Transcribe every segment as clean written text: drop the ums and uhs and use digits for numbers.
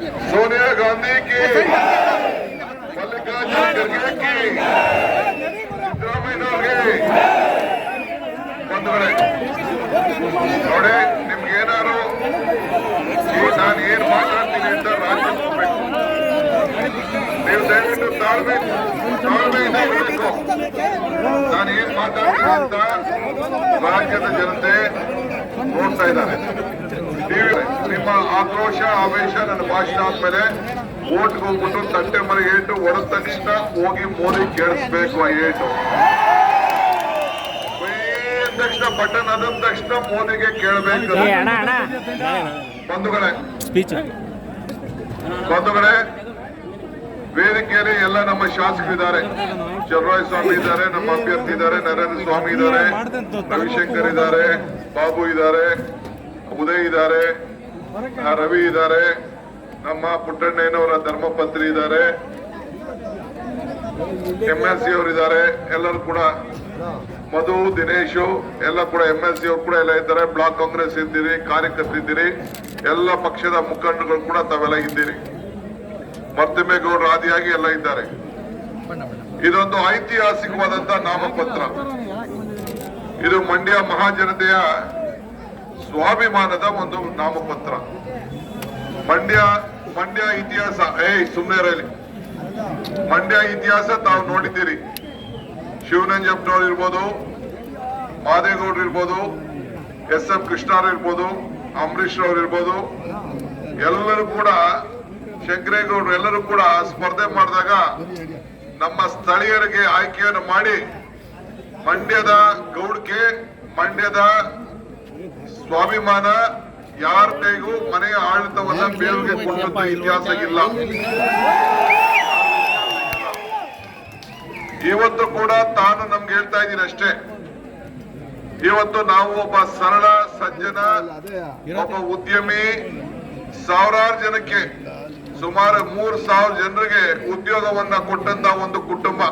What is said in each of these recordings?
सोनिया गांधी की, मल्लिकार्जुन खड़गे की, सिद्धरामಯ್ಯನವರಿಗೆ ಬಂಧುಗಳೇ ನೋಡಿ, ನಿಮ್ಗೇನಾದ್ರು ನಾನು ಏನ್ ಮಾತಾಡ್ತೀನಿ ಅಂತ ರಾಜ್ಯ ಹೋಗ್ಬೇಕು. ನೀವು ದಯವಿಟ್ಟು ತಾಳ್ಮೆಯಿಂದ ಇರಬೇಕು. ನಾನು ಏನ್ ಮಾತಾಡ್ತೀನಿ ಅಂತ ರಾಜ್ಯದ ಜನತೆ ನೋಡ್ತಾ ಇದ್ದಾರೆ. ನಿಮ್ಮ ಆಕ್ರೋಶ ಆವೇಶ ನನ್ನ ಭಾಷಣ ಆದ್ಮೇಲೆ ಓಟ್ಗೆ ಹೋಗ್ಬಿಟ್ಟು ತಟ್ಟೆ ಮನೆ ಏಟು ಹೊಡೆದ ತಕ್ಷಣ ಹೋಗಿ ಮೋದಿ ಕೇಳಿಸ್ಬೇಕು. ಆ ಏಟು ತಕ್ಷಣ ಬಟನ್ ಅದ ತಕ್ಷಣ ಮೋದಿಗೆ ಕೇಳಬೇಕು. ಬಂಧುಗಳೇ, ವೇದಿಕೆಯಲ್ಲಿ ಎಲ್ಲ ನಮ್ಮ ಶಾಸಕರಿದ್ದಾರೆ. ಚಲರಾಯ ಸ್ವಾಮಿ ಇದ್ದಾರೆ, ನಮ್ಮ ಅಭ್ಯರ್ಥಿ ಇದ್ದಾರೆ, ನರೇಂದ್ರ ಸ್ವಾಮಿ ಇದ್ದಾರೆ, ರವಿಶಂಕರ್ ಇದ್ದಾರೆ, ಬಾಬು ಇದ್ದಾರೆ, ಉದಯ್ ಇದ್ದಾರೆ, ರವಿ ಇದ್ದಾರೆ, ನಮ್ಮ ಪುಟ್ಟಣ್ಣಯ್ಯನವರ ಧರ್ಮಪತ್ರಿ ಇದ್ದಾರೆ, MLC ಅವರಿದ್ದಾರೆ. ಎಲ್ಲರೂ ಕೂಡ ಮಧು, ದಿನೇಶು ಎಲ್ಲ ಕೂಡ MLC ಅವರು ಕೂಡ ಎಲ್ಲ ಇದ್ದಾರೆ. ಬ್ಲಾಕ್ ಕಾಂಗ್ರೆಸ್ ಇದ್ದೀರಿ, ಕಾರ್ಯಕರ್ತರಿದ್ದೀರಿ, ಎಲ್ಲ ಪಕ್ಷದ ಮುಖಂಡಗಳು ಕೂಡ ತಾವೆಲ್ಲ ಇದ್ದೀರಿ. ಮರ್ತಿಮೇಗೌಡರು ಆದಿಯಾಗಿ ಎಲ್ಲ ಇದ್ದಾರೆ. ಇದೊಂದು ಐತಿಹಾಸಿಕವಾದಂತ ನಾಮಪತ್ರ. ಇದು ಮಂಡ್ಯ ಮಹಾಜನತೆಯ ಸ್ವಾಭಿಮಾನದ ಒಂದು ನಾಮಪತ್ರ. ಮಂಡ್ಯ ಇತಿಹಾಸ ಸುಮ್ಮನೆ ಇರಲಿ. ಮಂಡ್ಯ ಇತಿಹಾಸ ತಾವು ನೋಡಿದ್ದೀರಿ. ಶಿವನಂಜಪ್ಪನವ್ರು ಇರ್ಬೋದು, ಮಾದೇಗೌಡರು ಇರ್ಬೋದು, SM ಕೃಷ್ಣಾರ್ ಇರ್ಬೋದು, ಅಂಬರೀಶ್ ಅವ್ರು ಇರ್ಬೋದು, ಎಲ್ಲರೂ ಕೂಡ, ಶಂಕರೇಗೌಡರು ಎಲ್ಲರೂ ಕೂಡ ಸ್ಪರ್ಧೆ ಮಾಡಿದಾಗ ನಮ್ಮ ಸ್ಥಳೀಯರಿಗೆ ಆಯ್ಕೆಯನ್ನು ಮಾಡಿ ಮಂಡ್ಯದ ಗೌಡ್ಗೆ, ಮಂಡ್ಯದ ಸ್ವಾಭಿಮಾನ ಯಾರ ಕೈಗೂ ಮನೆಯ ಆಡಳಿತವನ್ನ ಬೇರೆಗೆ ಕೊಟ್ಟಂತ ಇತಿಹಾಸ ಇಲ್ಲ. ಇವತ್ತು ಕೂಡ ತಾನು ನಮ್ಗೆ ಹೇಳ್ತಾ ಇದ್ದೀನಿ ಅಷ್ಟೇ. ಇವತ್ತು ನಾವು ಒಬ್ಬ ಸರಳ ಸಜ್ಜನ, ಒಬ್ಬ ಉದ್ಯಮಿ, ಸಾವಿರಾರು ಜನಕ್ಕೆ, ಸುಮಾರು 3,000 ಜನರಿಗೆ ಉದ್ಯೋಗವನ್ನ ಕೊಟ್ಟಂತ ಒಂದು ಕುಟುಂಬ.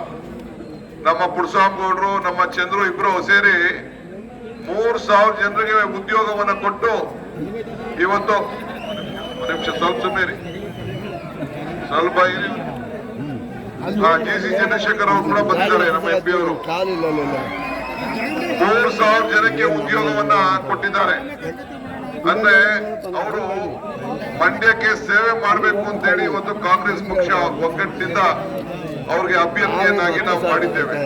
ನಮ್ಮ ಪುಡ್ಸ್ವಾಮಿಗೌಡರು, ನಮ್ಮ ಚಂದ್ರು ಇಬ್ರು ಸೇರಿ 3,000 ಜನರಿಗೆ ಉದ್ಯೋಗವನ್ನ ಕೊಟ್ಟು ಇವತ್ತು ನಿಮಿಷ ಸ್ವಲ್ಪ ಸುಮ್ಮನೆ ಸ್ವಲ್ಪ GC ಚಂದ್ರಶೇಖರ್ ಅವರು ಕೂಡ ಬಂದಿದ್ದಾರೆ, ನಮ್ಮ MP ಅವರು. 3,000 ಜನಕ್ಕೆ ಉದ್ಯೋಗವನ್ನ ಕೊಟ್ಟಿದ್ದಾರೆ. ಅಂದ್ರೆ ಅವರು ಮಂಡ್ಯಕ್ಕೆ ಸೇವೆ ಮಾಡಬೇಕು ಅಂತೇಳಿ ಇವತ್ತು ಕಾಂಗ್ರೆಸ್ ಪಕ್ಷ ಒಗ್ಗಟ್ಟಿನಿಂದ ಅವ್ರಿಗೆ ಅಭ್ಯರ್ಥಿಯನ್ನಾಗಿ ನಾವು ಮಾಡಿದ್ದೇವೆ.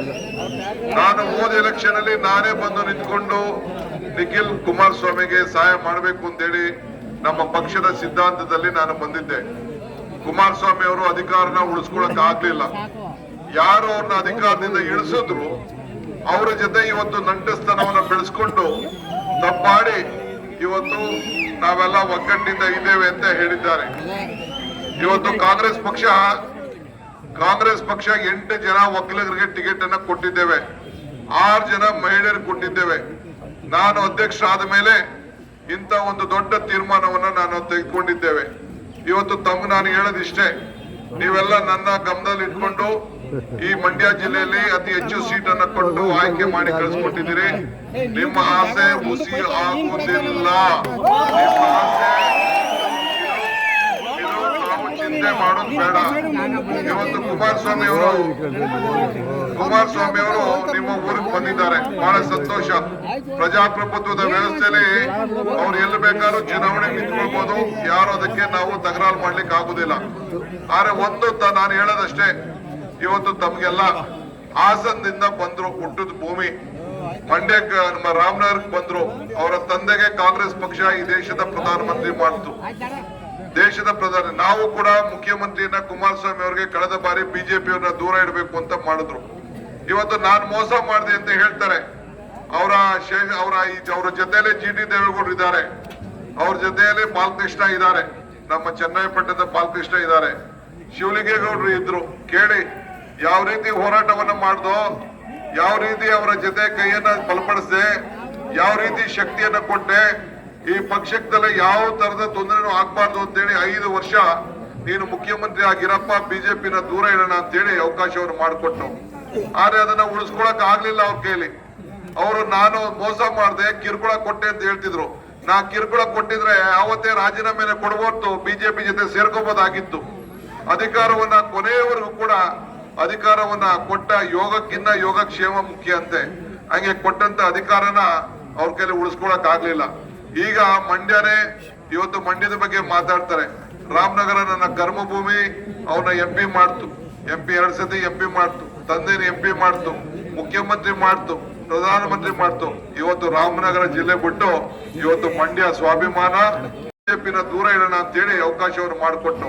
ನಾನು ಹೋದ ಎಲೆಕ್ಷನ್ ಅಲ್ಲಿ ನಾನೇ ಬಂದು ನಿಂತ್ಕೊಂಡು ನಿಖಿಲ್ ಕುಮಾರಸ್ವಾಮಿಗೆ ಸಹಾಯ ಮಾಡಬೇಕು ಅಂತೇಳಿ ನಮ್ಮ ಪಕ್ಷದ ಸಿದ್ಧಾಂತದಲ್ಲಿ ನಾನು ಬಂದಿದ್ದೆ. ಕುಮಾರಸ್ವಾಮಿ ಅವರು ಅಧಿಕಾರನ ಉಳಿಸ್ಕೊಳಕ್ ಆಗ್ಲಿಲ್ಲ. ಯಾರು ಅವ್ರನ್ನ ಅಧಿಕಾರದಿಂದ ಇಳಿಸಿದ್ರು ಅವರ ಜೊತೆ ಇವತ್ತು ನಂಟಸ್ತನವನ್ನ ಬೆಳೆಸ್ಕೊಂಡು ತಪ್ಪಾಡಿ ಇವತ್ತು ನಾವೆಲ್ಲ ಒಗ್ಗಟ್ಟಿನಿಂದ ಇದ್ದೇವೆ ಅಂತ ಹೇಳಿದ್ದಾರೆ. ಇವತ್ತು ಕಾಂಗ್ರೆಸ್ ಪಕ್ಷ 8 ಜನ ಒಕ್ಕಲಿಗರಿಗೆ ಟಿಕೆಟ್ ಅನ್ನ ಕೊಟ್ಟಿದ್ದೇವೆ, 6 ಜನ ಮಹಿಳೆಯರಿಗೆ ಕೊಟ್ಟಿದ್ದೇವೆ. ನಾನು ಅಧ್ಯಕ್ಷ ಆದ ಮೇಲೆ ಇಂತ ಒಂದು ದೊಡ್ಡ ತೀರ್ಮಾನವನ್ನ ನಾನು ತೆಗೆದುಕೊಂಡಿದ್ದೇವೆ. ಇವತ್ತು ತಮ್ಗೆ ನಾನು ಹೇಳೋದಿಷ್ಟೇ, ನೀವೆಲ್ಲ ನನ್ನ ಗಮನದಲ್ಲಿ ಇಟ್ಕೊಂಡು ಈ ಮಂಡ್ಯ ಜಿಲ್ಲೆಯಲ್ಲಿ ಅತಿ ಹೆಚ್ಚು ಸೀಟ್ ಅನ್ನ ಕೊಟ್ಟು ಆಯ್ಕೆ ಮಾಡಿ ಕಳಿಸ್ಕೊಟ್ಟಿದ್ದೀರಿ. ನಿಮ್ಮ ಆಸೆ ಹುಸಿ ಆಗುವುದಿಲ್ಲ. ಚಿಂತೆ ಮಾಡೋದು ಬೇಡ. ಇವತ್ತು ಕುಮಾರಸ್ವಾಮಿ ಅವರು ನಿಮ್ಮ ಊರಿಗೆ ಬಂದಿದ್ದಾರೆ, ಬಹಳ ಸಂತೋಷ. ಪ್ರಜಾಪ್ರಭುತ್ವದ ವ್ಯವಸ್ಥೆಯಲ್ಲಿ ಅವ್ರು ಎಲ್ಲಿ ಬೇಕಾದ್ರೂ ಚುನಾವಣೆ ನಿಂತ್ಕೊಳ್ಬಹುದು, ಯಾರು ಅದಕ್ಕೆ ನಾವು ತಕರಾರು ಮಾಡ್ಲಿಕ್ಕೆ ಆಗುದಿಲ್ಲ. ಆದ್ರೆ ಒಂದು ನಾನು ಹೇಳೋದಷ್ಟೇ, ಇವತ್ತು ತಮ್ಗೆಲ್ಲ ಹಾಸನದಿಂದ ಬಂದ್ರು, ಹುಟ್ಟದ ಭೂಮಿ ಮಂಡ್ಯಕ್ಕೆ, ನಮ್ಮ ರಾಮನಗರಕ್ಕೆ ಬಂದ್ರು. ಅವರ ತಂದೆಗೆ ಕಾಂಗ್ರೆಸ್ ಪಕ್ಷ ಈ ದೇಶದ ಪ್ರಧಾನಮಂತ್ರಿ ಮಾಡ್ತು. ದೇಶದ ಪ್ರಧಾನಿ ನಾವು ಕೂಡ ಮುಖ್ಯಮಂತ್ರಿಯನ್ನ ಕುಮಾರಸ್ವಾಮಿ ಅವರಿಗೆ ಕಳೆದ ಬಾರಿ ಬಿಜೆಪಿಯವ್ರನ್ನ ದೂರ ಇಡಬೇಕು ಅಂತ ಮಾಡಿದ್ರು. ಇವತ್ತು ನಾನು ಮೋಸ ಮಾಡಿದೆ ಅಂತ ಹೇಳ್ತಾರೆ. ಅವರ ಜೊತೆಯಲ್ಲಿ GT ದೇವೇಗೌಡರು ಇದ್ದಾರೆ, ಅವ್ರ ಜೊತೆಯಲ್ಲಿ ಬಾಲಕೃಷ್ಣ ಇದ್ದಾರೆ, ನಮ್ಮ ಚನ್ನರಾಯಪಟ್ಟಣದ ಬಾಲಕೃಷ್ಣ ಇದ್ದಾರೆ, ಶಿವಲಿಂಗೇಗೌಡರು ಇದ್ರು. ಕೇಳಿ ಯಾವ ರೀತಿ ಹೋರಾಟವನ್ನ ಮಾಡ್ದೋ, ಯಾವ ರೀತಿ ಅವರ ಜೊತೆ ಕೈಯನ್ನ ಬಲಪಡಿಸಿದೆ, ಯಾವ ರೀತಿ ಶಕ್ತಿಯನ್ನ ಕೊಟ್ಟೆ. ಈ ಪಕ್ಷದಲ್ಲಿ ಯಾವ ತರದ ತೊಂದರೆನೂ ಆಗ್ಬಾರ್ದು ಅಂತೇಳಿ 5 ವರ್ಷ ನೀನು ಮುಖ್ಯಮಂತ್ರಿ ಆಗಿರಪ್ಪ, ಬಿಜೆಪಿನ ದೂರ ಇಡೋಣ ಅಂತೇಳಿ ಅವಕಾಶವನ್ನು ಮಾಡಿಕೊಟ್ಟು, ಆದ್ರೆ ಅದನ್ನ ಉಳಿಸ್ಕೊಳಕ್ ಆಗ್ಲಿಲ್ಲ ಅವ್ರ ಕೈಲಿ. ಅವರು ನಾನು ಮೋಸ ಮಾಡಿದೆ, ಕಿರುಕುಳ ಕೊಟ್ಟೆ ಅಂತ ಹೇಳ್ತಿದ್ರು. ನಾ ಕಿರುಕುಳ ಕೊಟ್ಟಿದ್ರೆ ಅವತ್ತೇ ರಾಜೀನಾಮೆನ ಕೊಡಬಹುದು, ಬಿಜೆಪಿ ಜೊತೆ ಸೇರ್ಕೋಬಹುದಾಗಿತ್ತು. ಅಧಿಕಾರವನ್ನ ಕೊನೆಯವರೆಗೂ ಕೂಡ ಅಧಿಕಾರವನ್ನ ಕೊಟ್ಟ ಯೋಗಕ್ಕಿಂತ ಯೋಗಕ್ಷೇಮ ಮುಖ್ಯ ಅಂತೆ. ಹಂಗೆ ಕೊಟ್ಟಂತ ಅಧಿಕಾರನ ಅವ್ರ ಕೈಲಿ ಉಳಿಸ್ಕೊಳಕ್ ಆಗ್ಲಿಲ್ಲ. ಈಗ ಮಂಡ್ಯನೇ ಇವತ್ತು ಮಂಡ್ಯದ ಬಗ್ಗೆ ಮಾತಾಡ್ತಾರೆ. ರಾಮನಗರ ನನ್ನ ಕರ್ಮಭೂಮಿ, ಅವನ MP ಮಾಡ್ತು, MP 2 ಸತಿ MP ಮಾಡ್ತು, ತಂದೆನ MP ಮಾಡ್ತು, ಮುಖ್ಯಮಂತ್ರಿ ಮಾಡ್ತು, ಪ್ರಧಾನಮಂತ್ರಿ ಮಾಡ್ತು. ಇವತ್ತು ರಾಮನಗರ ಜಿಲ್ಲೆ ಬಿಟ್ಟು ಇವತ್ತು ಮಂಡ್ಯ ಸ್ವಾಭಿಮಾನ ಬಿಜೆಪಿನ ದೂರ ಇಡೋಣ ಅಂತೇಳಿ ಅವಕಾಶವನ್ನು ಮಾಡಿಕೊಟ್ಟು,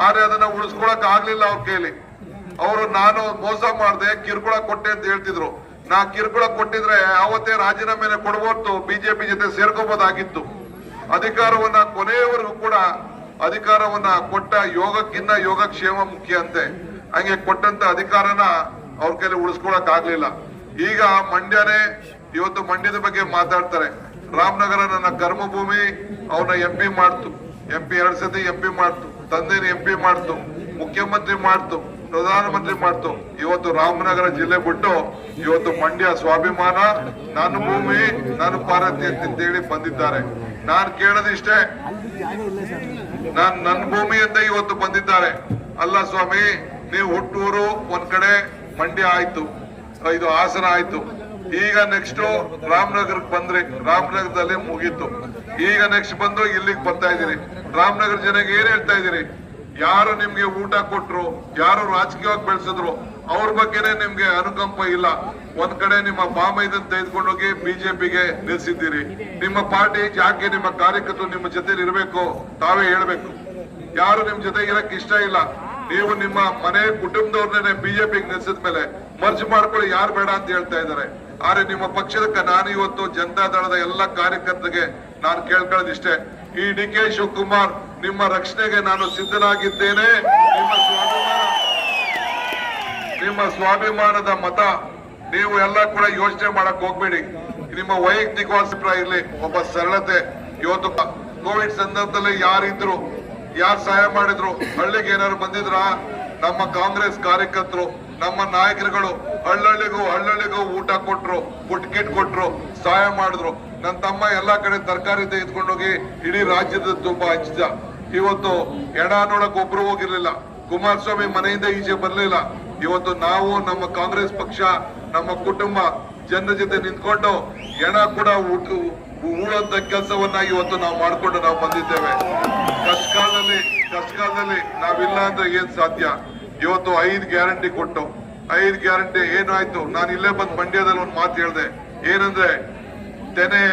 ಆದ್ರೆ ಅದನ್ನ ಉಳಿಸ್ಕೊಳಕ್ ಆಗ್ಲಿಲ್ಲ ಅವ್ರ ಕೈಲಿ. ಅವರು ನಾನು ಮೋಸ ಮಾಡ್ದೆ, ಕಿರುಕುಳ ಕೊಟ್ಟೆ ಅಂತ ಹೇಳ್ತಿದ್ರು. ನಾ ಕಿರುಕುಳ ಕೊಟ್ಟಿದ್ರೆ ಅವತ್ತೇ ರಾಜೀನಾಮೆನ ಕೊಡಬಹುದು, ಬಿಜೆಪಿ ಜೊತೆ ಸೇರ್ಕೋಬಹುದಾಗಿತ್ತು. ಅಧಿಕಾರವನ್ನ ಕೊನೆಯವರೆಗೂ ಕೂಡ ಅಧಿಕಾರವನ್ನ ಕೊಟ್ಟ ಯೋಗಕ್ಕಿಂತ ಯೋಗಕ್ಷೇಮ ಮುಖ್ಯ ಅಂತೆ. ಹಂಗೆ ಕೊಟ್ಟಂತ ಅಧಿಕಾರನ ಅವ್ರ ಕೈಲಿ ಉಳಿಸ್ಕೊಳಕ್ ಆಗ್ಲಿಲ್ಲ. ಈಗ ಮಂಡ್ಯನೇ ಇವತ್ತು ಮಂಡ್ಯದ ಬಗ್ಗೆ ಮಾತಾಡ್ತಾರೆ. ರಾಮನಗರ ನನ್ನ ಕರ್ಮಭೂಮಿ, ಅವನ MP ಮಾಡ್ತು, MP 2 ಸತಿ MP ಮಾಡ್ತು, ತಂದೆನ MP ಮಾಡ್ತು, ಮುಖ್ಯಮಂತ್ರಿ ಮಾಡ್ತು, ಪ್ರಧಾನಮಂತ್ರಿ ಮಾಡ್ತು. ಇವತ್ತು ರಾಮನಗರ ಜಿಲ್ಲೆ ಬಿಟ್ಟು ಇವತ್ತು ಮಂಡ್ಯ ಸ್ವಾಭಿಮಾನ, ನನ್ನ ಭೂಮಿ, ನನ್ನ ಪಾರತಿ ಅಂತೇಳಿ ಬಂದಿದ್ದಾರೆ. ನಾನ್ ಕೇಳೋದಿಷ್ಟೇ, ನನ್ನ ಭೂಮಿ ಅಂತ ಇವತ್ತು ಬಂದಿದ್ದಾರೆ. ಅಲ್ಲ ಸ್ವಾಮಿ, ನೀವು ಹುಟ್ಟೂರು ಒಂದ್ ಕಡೆ ಮಂಡ್ಯ ಆಯ್ತು, ಇದು ಹಾಸನ ಆಯ್ತು. ಈಗ ನೆಕ್ಸ್ಟ್ ರಾಮನಗರಕ್ಕೆ ಬಂದ್ರಿ, ರಾಮನಗರದಲ್ಲಿ ಮುಗೀತು. ಈಗ ನೆಕ್ಸ್ಟ್ ಬಂದು ಇಲ್ಲಿಗೆ ಬರ್ತಾ ಇದೀರಿ. ರಾಮನಗರ ಜನಕ್ಕೆ ಏನ್ ಹೇಳ್ತಾ ಇದೀರಿ? ಯಾರು ನಿಮ್ಗೆ ಊಟ ಕೊಟ್ರು, ಯಾರು ರಾಜಕೀಯವಾಗಿ ಬೆಳೆಸಿದ್ರು, ಅವ್ರ ಬಗ್ಗೆನೆ ನಿಮ್ಗೆ ಅನುಕಂಪ ಇಲ್ಲ. ಒಂದ್ ಕಡೆ ನಿಮ್ಮ ಬಾಮೈದನ್ ತೆಗೆದುಕೊಂಡೋಗಿ ಬಿಜೆಪಿಗೆ ನಿಲ್ಸಿದ್ದೀರಿ. ನಿಮ್ಮ ಪಾರ್ಟಿ ಯಾಕೆ ನಿಮ್ಮ ಕಾರ್ಯಕರ್ತರು ನಿಮ್ಮ ಜೊತೆ ಇರಬೇಕು ತಾವೇ ಹೇಳ್ಬೇಕು. ಯಾರು ನಿಮ್ ಜೊತೆ ಇರಕ್ ಇಷ್ಟ ಇಲ್ಲ. ನೀವು ನಿಮ್ಮ ಮನೆ ಕುಟುಂಬದವ್ರನ್ನೇ ಬಿಜೆಪಿಗೆ ನಿಲ್ಸಿದ ಮೇಲೆ ಮರ್ಜ್ ಮಾಡ್ಕೊಳ್ಳಿ, ಯಾರು ಬೇಡ ಅಂತ ಹೇಳ್ತಾ ಇದ್ದಾರೆ. ಆದ್ರೆ ನಿಮ್ಮ ಪಕ್ಷದ ನಾನು ಇವತ್ತು ಜನತಾ ದಳದ ಎಲ್ಲ ಕಾರ್ಯಕರ್ತರಿಗೆ ನಾನು ಕೇಳ್ಕೊಳ್ಳೋದಿಷ್ಟೇ, ಈ DK ಶಿವಕುಮಾರ್ ನಿಮ್ಮ ರಕ್ಷಣೆಗೆ ನಾನು ಸಿದ್ಧನಾಗಿದ್ದೇನೆ. ನಿಮ್ಮ ಸ್ವಾಭಿಮಾನದ ಮತ ನೀವು ಎಲ್ಲ ಕೂಡ ಯೋಚನೆ ಮಾಡಕ್ ಹೋಗ್ಬೇಡಿ. ನಿಮ್ಮ ವೈಯಕ್ತಿಕ ಇರ್ಲಿ, ಒಬ್ಬ ಸರಳತೆ. ಇವತ್ತು ಕೋವಿಡ್ ಸಂದರ್ಭದಲ್ಲಿ ಯಾರಿದ್ರು, ಯಾರು ಸಹಾಯ ಮಾಡಿದ್ರು, ಹಳ್ಳಿಗೆ ಏನಾದ್ರು ಬಂದಿದ್ರ? ನಮ್ಮ ಕಾಂಗ್ರೆಸ್ ಕಾರ್ಯಕರ್ತರು, ನಮ್ಮ ನಾಯಕರುಗಳು ಹಳ್ಳಿಗೂ ಊಟ ಕೊಟ್ರು, ಫುಡ್ ಕಿಟ್ ಕೊಟ್ರು, ಸಹಾಯ ಮಾಡಿದ್ರು. ನನ್ನ ತಮ್ಮ ಎಲ್ಲಾ ಕಡೆ ತರಕಾರಿ ತೆಗೆದುಕೊಂಡೋಗಿ ಇಡೀ ರಾಜ್ಯದ ತುಂಬಾ ಹಂಚಿದ. ಇವತ್ತು ಎಡ ನೋಡಕ್ ಒಬ್ರು ಹೋಗಿರ್ಲಿಲ್ಲ. ಕುಮಾರಸ್ವಾಮಿ ಮನೆಯಿಂದ ಈಚೆ ಬರ್ಲಿಲ್ಲ. ಇವತ್ತು ನಾವು ನಮ್ಮ ಕಾಂಗ್ರೆಸ್ ಪಕ್ಷ, ನಮ್ಮ ಕುಟುಂಬ ಜನರ ಜೊತೆ ನಿಂತ್ಕೊಂಡು ಎಣ ಕೂಡ ಉಳುವಂತ ಕೆಲಸವನ್ನ ಇವತ್ತು ನಾವು ಮಾಡ್ಕೊಂಡು ನಾವು ಬಂದಿದ್ದೇವೆ. ಕಷ್ಟಕಾಲದಲ್ಲಿ ನಾವಿಲ್ಲ ಅಂದ್ರೆ ಏನ್ ಸಾಧ್ಯ? ಇವತ್ತು 5 ಗ್ಯಾರಂಟಿ ಕೊಟ್ಟು, 5 ಗ್ಯಾರಂಟಿ ಏನಾಯ್ತು? ನಾನು ಇಲ್ಲೇ ಬಂದ್ ಮಂಡ್ಯದಲ್ಲಿ ಒಂದು ಮಾತು ಹೇಳ್ದೆ, ಏನಂದ್ರೆ ತೆನೆ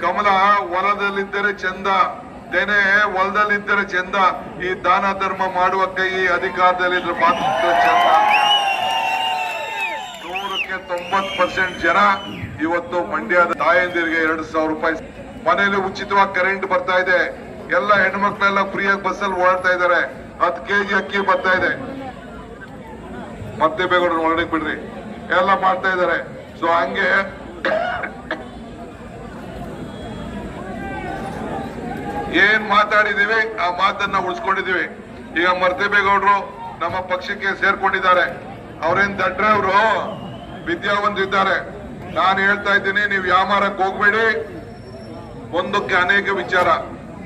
ಕಮಲ ಹೊಲದಲ್ಲಿದ್ದರೆ ಚಂದ, ತೆನೆ ಹೊಲದಲ್ಲಿದ್ದರೆ ಚಂದ, ಈ ದಾನ ಧರ್ಮ ಮಾಡುವ ಕೈ ಅಧಿಕಾರದಲ್ಲಿದ್ರೆ ಮಾತ್ರ ಚಂದ. 100ಕ್ಕೆ 90% ಜನ ಇವತ್ತು ಮಂಡ್ಯದ ತಾಯಂದಿರಿಗೆ 2,000 ರೂಪಾಯಿ ಮನೆಯಲ್ಲಿ ಉಚಿತವಾಗಿ ಕರೆಂಟ್ ಬರ್ತಾ ಇದೆ. ಎಲ್ಲ ಹೆಣ್ಮಕ್ಳೆಲ್ಲ ಫ್ರೀಯಾಗಿ ಬಸ್ಸಲ್ಲಿ ಓಡಾಡ್ತಾ ಇದ್ದಾರೆ. 10 kg ಅಕ್ಕಿ ಬರ್ತಾ ಇದೆ. ಮತ್ತೆ ಬೇಗ ಒಳಗಡೆ ಬಿಡ್ರಿ, ಎಲ್ಲ ಮಾಡ್ತಾ ಇದ್ದಾರೆ. ಸೊ ಹಂಗೆ ಏನ್ ಮಾತಾಡಿದೀವಿ ಆ ಮಾತನ್ನ ಉಳಿಸ್ಕೊಂಡಿದೀವಿ. ಈಗ ಮರ್ತೇಬೇಗೌಡರು ನಮ್ಮ ಪಕ್ಷಕ್ಕೆ ಸೇರ್ಕೊಂಡಿದ್ದಾರೆ. ಅವ್ರೇನ್ ದಡ್ರೆ, ಅವರು ವಿದ್ಯಾವಂತರಿದ್ದಾರೆ. ನಾನು ಹೇಳ್ತಾ ಇದ್ದೀನಿ, ನೀವು ವ್ಯಾಪಾರಕ್ಕೆ ಹೋಗ್ಬೇಡಿ. ಒಂದಕ್ಕೆ ಅನೇಕ ವಿಚಾರ.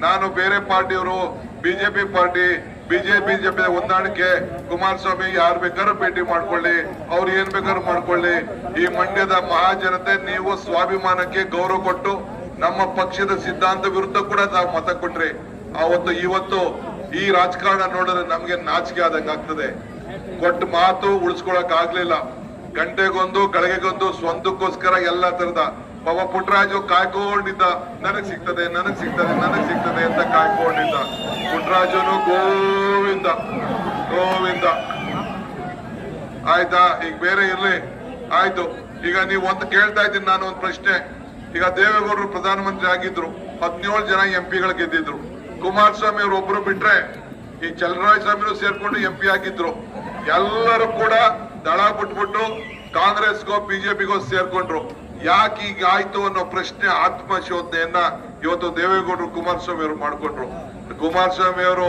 ನಾನು ಬೇರೆ ಪಾರ್ಟಿಯವರು, ಬಿಜೆಪಿ ಪಾರ್ಟಿ, ಬಿಜೆಪಿ ಹೊಂದಾಣಿಕೆ. ಕುಮಾರಸ್ವಾಮಿ ಯಾರು ಬೇಕಾದ್ರೂ ಭೇಟಿ ಮಾಡ್ಕೊಳ್ಳಿ, ಅವ್ರು ಏನ್ ಬೇಕಾದ್ರೂ ಮಾಡ್ಕೊಳ್ಳಿ. ಈ ಮಂಡ್ಯದ ಮಹಾಜನತೆ ನೀವು ಸ್ವಾಭಿಮಾನಕ್ಕೆ ಗೌರವ ಕೊಟ್ಟು ನಮ್ಮ ಪಕ್ಷದ ಸಿದ್ಧಾಂತ ವಿರುದ್ಧ ಕೂಡ ನಾವು ಮತ ಕೊಟ್ರಿ. ಇವತ್ತು ಈ ರಾಜಕಾರಣ ನೋಡಿದ್ರೆ ನಮ್ಗೆ ನಾಚಿಕೆ ಆದಂಗ ಆಗ್ತದೆ. ಕೊಟ್ಟ ಮಾತು ಉಳಿಸ್ಕೊಳಕ್ ಆಗ್ಲಿಲ್ಲ. ಗಂಟೆಗೊಂದು ಗಳಿಗೆಗೊಂದು ಸ್ವಂತಕ್ಕೋಸ್ಕರ ಎಲ್ಲ ತರದ ಪಾಪ ಪುಟ್ಟರಾಜು ಕಾಯ್ಕೊಂಡಿದ್ದ, ನನಗ್ ಸಿಗ್ತದೆ ಅಂತ ಕಾಯ್ಕೊಂಡಿದ್ದ. ಪುಟ್ಟರಾಜುನು ಗೋವಿಂದ ಆಯ್ತಾ. ಈಗ ಬೇರೆ ಇರ್ಲಿ, ಆಯ್ತು. ಈಗ ನೀವು ಒಂದು ಕೇಳ್ತಾ ಇದ್ದೀನಿ ನಾನು ಒಂದು ಪ್ರಶ್ನೆ. ಈಗ ದೇವೇಗೌಡರು ಪ್ರಧಾನಮಂತ್ರಿ ಆಗಿದ್ರು, 17 ಜನ MP ಗಳು ಗೆದ್ದಿದ್ರು. ಕುಮಾರಸ್ವಾಮಿ ಅವರು ಒಬ್ರು ಬಿಟ್ರೆ ಈ ಚಲರಾಯಸ್ವಾಮಿನೂ ಸೇರ್ಕೊಂಡು MP ಆಗಿದ್ರು. ಎಲ್ಲರೂ ಕೂಡ ದಳ ಬಿಟ್ಬಿಟ್ಟು ಕಾಂಗ್ರೆಸ್ಗೋ ಬಿಜೆಪಿಗೋ ಸೇರ್ಕೊಂಡ್ರು. ಯಾಕೆ ಈಗ ಆಯ್ತು ಅನ್ನೋ ಪ್ರಶ್ನೆ, ಆತ್ಮಶೋಧನೆಯನ್ನ ಇವತ್ತು ದೇವೇಗೌಡರು ಕುಮಾರಸ್ವಾಮಿ ಅವರು ಮಾಡ್ಕೊಂಡ್ರು. ಕುಮಾರಸ್ವಾಮಿ ಅವರು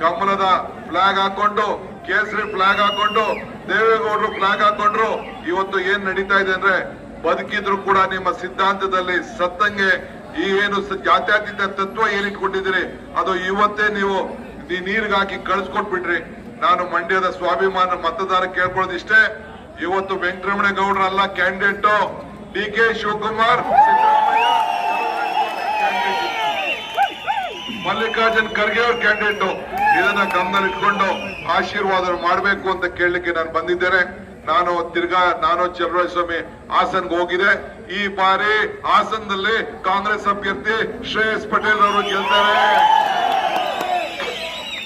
ಕಮಲದ ಫ್ಲಾಗ್ ಹಾಕೊಂಡು, ಕೇಸರಿ ಫ್ಲಾಗ್ ಹಾಕೊಂಡು, ದೇವೇಗೌಡರು ಫ್ಲಾಗ್ ಹಾಕೊಂಡ್ರು. ಇವತ್ತು ಏನ್ ನಡೀತಾ ಇದೆ ಅಂದ್ರೆ, ಬದುಕಿದ್ರು ಕೂಡ ನಿಮ್ಮ ಸಿದ್ಧಾಂತದಲ್ಲಿ ಸತ್ತಂಗೆ ಈ ಏನು ಜಾತ್ಯತೀತ ತತ್ವ ಏನ್ ಇಟ್ಕೊಂಡಿದ್ದೀರಿ ಅದು ಇವತ್ತೇ ನೀವು ನೀರಿಗೆ ಹಾಕಿ ಕಳಿಸ್ಕೊಟ್ಬಿಟ್ರಿ. ನಾನು ಮಂಡ್ಯದ ಸ್ವಾಭಿಮಾನ ಮತದಾರ ಕೇಳ್ಕೊಳ್ಳೋದಿಷ್ಟೇ, ಇವತ್ತು ವೆಂಕಟರಮಣೇಗೌಡರಲ್ಲ ಕ್ಯಾಂಡಿಡೇಟ್, ಡಿ.ಕೆ. ಶಿವಕುಮಾರ್, ಸಿದ್ದರಾಮಯ್ಯ ಮಲ್ಲಿಕಾರ್ಜುನ್ ಖರ್ಗೆ ಅವ್ರ ಕ್ಯಾಂಡಿಡೇಟ್. ಇದನ್ನ ಗಮನದಲ್ಲಿ ಇಟ್ಕೊಂಡು ಆಶೀರ್ವಾದ ಮಾಡಬೇಕು ಅಂತ ಕೇಳಲಿಕ್ಕೆ ನಾನು ಬಂದಿದ್ದೇನೆ. ನಾನು ಚಲುವರಾಯಸ್ವಾಮಿ ಹಾಸನ್ಗೆ ಹೋಗಿದೆ. ಈ ಬಾರಿ ಹಾಸನದಲ್ಲಿ ಕಾಂಗ್ರೆಸ್ ಅಭ್ಯರ್ಥಿ ಶ್ರೇಯಸ್ ಪಟೇಲ್ ಅವರು ಗೆಲ್ತಾರೆ.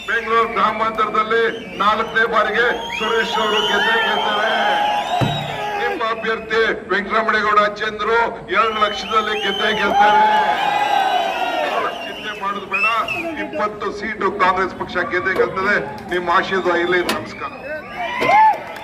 ಬೆಂಗಳೂರು ಗ್ರಾಮಾಂತರದಲ್ಲಿ 4ನೇ ಬಾರಿಗೆ ಸುರೇಶ್ ಅವರು ಗೆಲ್ತಾರೆ. ನಿಮ್ಮ ಅಭ್ಯರ್ಥಿ ವೆಂಕಟರಮಣೇಗೌಡ ಚಂದ್ರು 2 ಲಕ್ಷದಲ್ಲಿ ಗೆಲ್ತಾರೆ. ಚಿಂತೆ ಮಾಡೋದು ಬೇಡ, 20 ಸೀಟು ಕಾಂಗ್ರೆಸ್ ಪಕ್ಷ ಗೆಲ್ತದೆ. ನಿಮ್ಮ ಆಶೀರ್ವಾದ ಇರಲಿ. ನಮಸ್ಕಾರ.